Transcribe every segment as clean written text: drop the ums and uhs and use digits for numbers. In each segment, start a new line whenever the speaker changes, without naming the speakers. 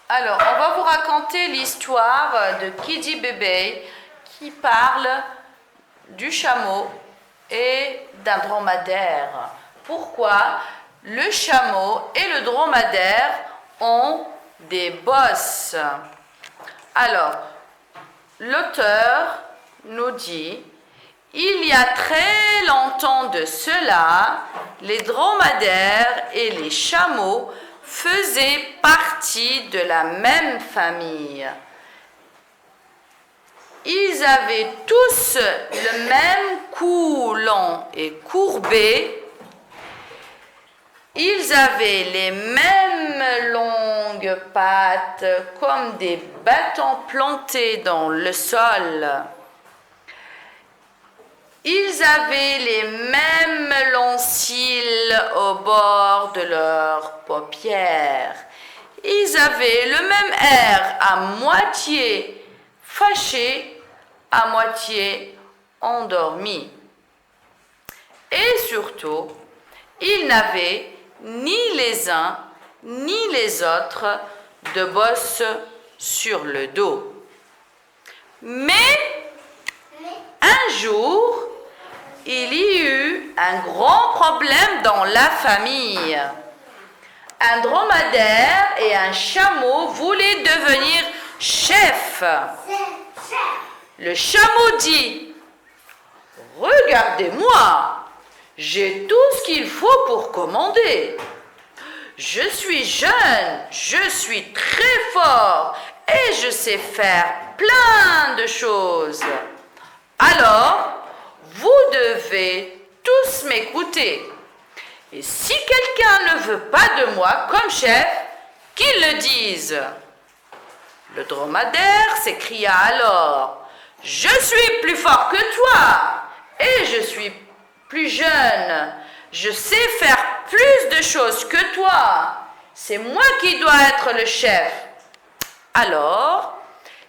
Alors, on va vous raconter l'histoire de Kidi Bébé qui parle du chameau et d'un dromadaire. Pourquoi le chameau et le dromadaire ont des bosses? Alors, l'auteur nous dit: il y a très longtemps de cela, les dromadaires et les chameaux faisaient partie de la même famille. Ils avaient tous le même cou long et courbé. Ils avaient les mêmes longues pattes comme des bâtons plantés dans le sol. Ils avaient les mêmes longs cils au bord de leurs paupières. Ils avaient le même air à moitié fâché, à moitié endormi. Et surtout, ils n'avaient ni les uns ni les autres de bosses sur le dos. Mais un jour, il y eut un grand problème dans la famille. Un dromadaire et un chameau voulaient devenir chefs. Le chameau dit: regardez-moi, j'ai tout ce qu'il faut pour commander. Je suis jeune, je suis très fort et je sais faire plein de choses. Alors, vous devez tous m'écouter. Et si quelqu'un ne veut pas de moi comme chef, qu'il le dise. Le dromadaire s'écria alors: je suis plus fort que toi et je suis plus jeune. Je sais faire plus de choses que toi. C'est moi qui dois être le chef. Alors,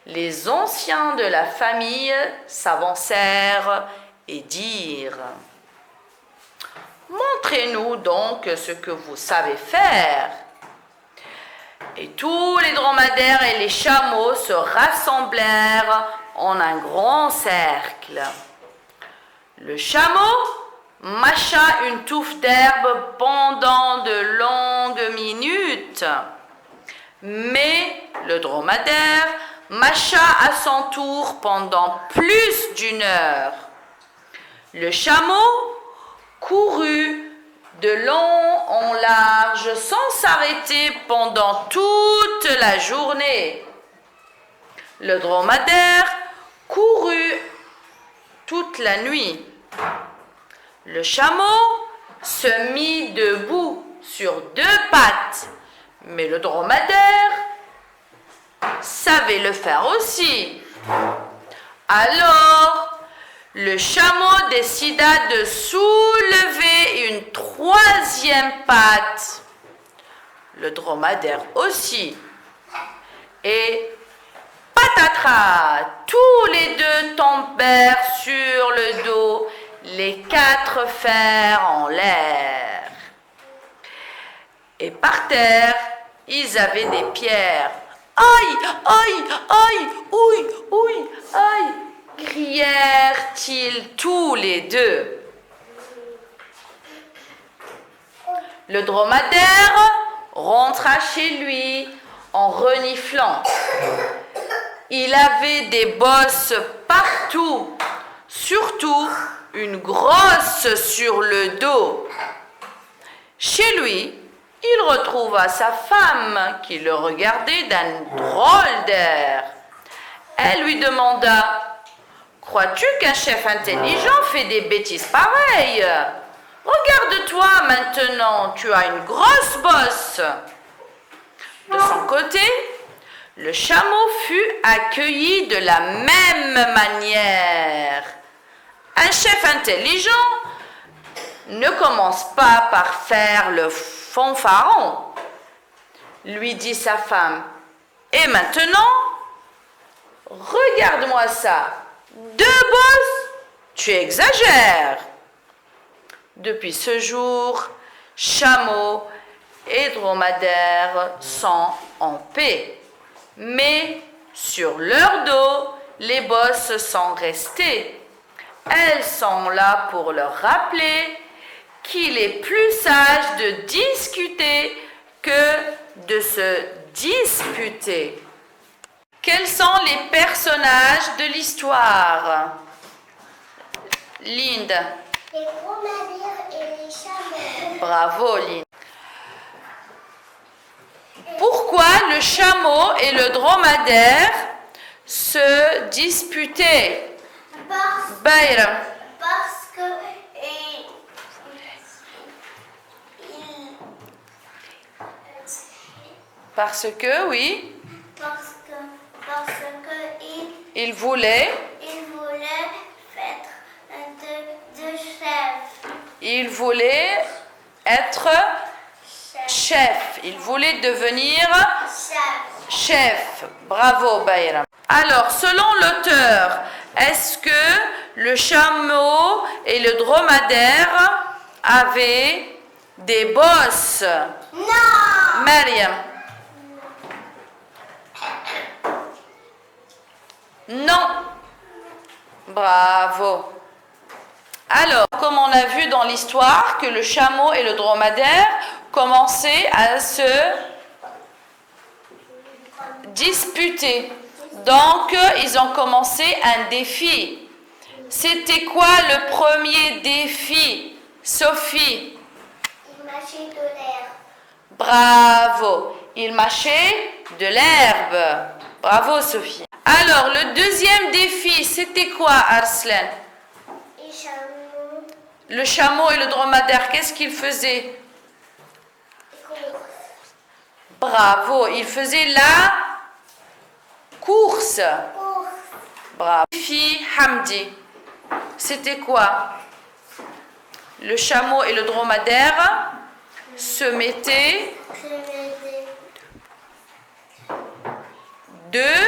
les anciens de la famille s'avancèrent et dirent: montrez-nous donc ce que vous savez faire. Et tous les dromadaires et les chameaux se rassemblèrent en un grand cercle. Le chameau mâcha une touffe d'herbe pendant de longues minutes, mais le dromadaire mâcha à son tour pendant plus d'une heure. Le chameau courut de long en large sans s'arrêter pendant toute la journée. Le dromadaire courut toute la nuit. Le chameau se mit debout sur deux pattes, mais le dromadaire savait le faire aussi. Alors, le chameau décida de soulever une troisième patte. Le dromadaire aussi. Et patatras, tous les deux tombèrent sur le dos, les quatre fers en l'air. Et par terre, ils avaient des pierres. Aïe, aïe, aïe, ouïe, ouïe, aïe, crièrent-ils tous les deux. Le dromadaire rentra chez lui en reniflant. Il avait des bosses partout, surtout une grosse sur le dos. Chez lui, il retrouva sa femme qui le regardait d'un drôle d'air. Elle lui demanda: crois-tu qu'un chef intelligent fait des bêtises pareilles? Regarde-toi maintenant, tu as une grosse bosse. De son côté, le chameau fut accueilli de la même manière. Un chef intelligent ne commence pas par faire le fanfaron, lui dit sa femme. Et maintenant, regarde-moi ça. 2 bosses? Tu exagères. Depuis ce jour, chameau et dromadaire sont en paix. Mais sur leur dos, les bosses sont restées. Elles sont là pour leur rappeler qu'il est plus sage de discuter que de se disputer. Quels sont les personnages de l'histoire? Linde.
Les dromadaires et les chameaux.
Bravo, Linde. Pourquoi le chameau et le dromadaire se disputaient? Bayram.
Parce que
Parce que, oui, il voulait
être de chef.
Il voulait être chef. Il voulait devenir chef. Bravo, Bayram. Alors, selon l'auteur, est-ce que le chameau et le dromadaire avaient des bosses?
Non!
Mariam. Non. Bravo. Alors, comme on a vu dans l'histoire que le chameau et le dromadaire commençaient à se disputer. Donc, ils ont commencé un défi. C'était quoi le premier défi, Sophie?
Il mâchait de l'herbe.
Bravo. Il mâchait de l'herbe. Bravo, Sophie. Alors, le deuxième défi, c'était quoi, Arslan? Le chameau et le dromadaire, qu'est-ce qu'ils faisaient? Bravo, ils faisaient la course. Bravo. Défi Hamdi, c'était quoi? Le chameau et le dromadaire se mettaient
deux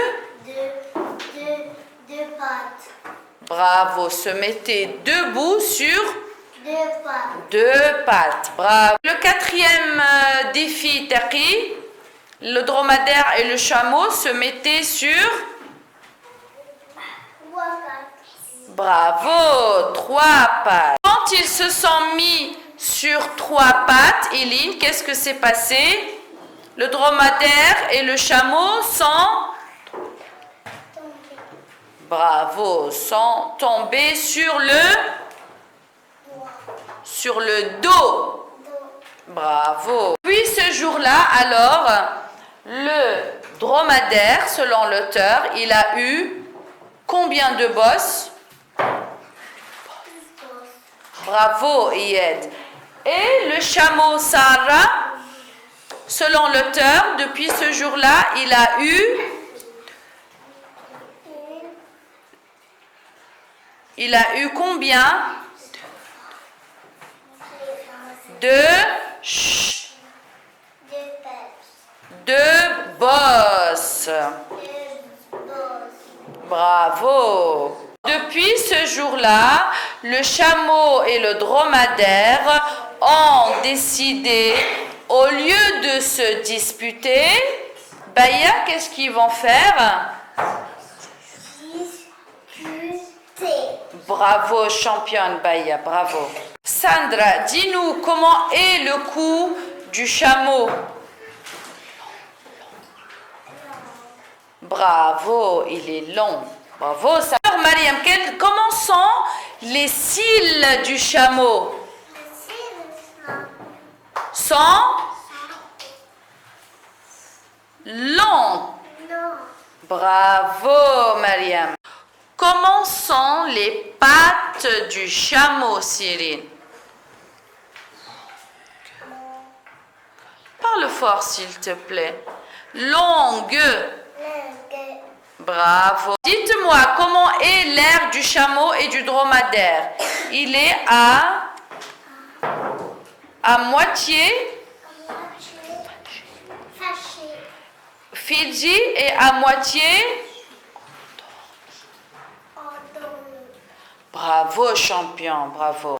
pattes.
Bravo, se mettaient debout sur
Deux
pattes. Bravo. Le quatrième défi, Taqi, le dromadaire et le chameau se mettaient sur
3 pattes.
Bravo, 3 pattes. Quand ils se sont mis sur 3 pattes, Eileen, qu'est-ce que s'est passé? Le dromadaire et le chameau sont bravo, sont tombés sur le dos. Bravo. Puis ce jour-là, alors, le dromadaire, selon l'auteur, il a eu combien de bosses? Bravo, Iyed. Et le chameau Sarah, selon l'auteur, depuis ce jour-là, il a eu combien? Deux bosses. Bravo. Depuis ce jour-là, le chameau et le dromadaire ont décidé, au lieu de se disputer, Baya, qu'est-ce qu'ils vont faire? Bravo, championne Baya, bravo. Sandra, dis-nous comment est le cou du chameau? Bravo, il est long. Bravo, ça. Alors, Mariam, comment sont les cils du chameau? Sont longs. Bravo, Mariam. Comment sont les pattes du chameau, Cyrine? Parle fort, s'il te plaît. Longues. Bravo. Dites-moi, comment est l'air du chameau et du dromadaire? Il est à moitié Fidji et à moitié bravo, champion, bravo.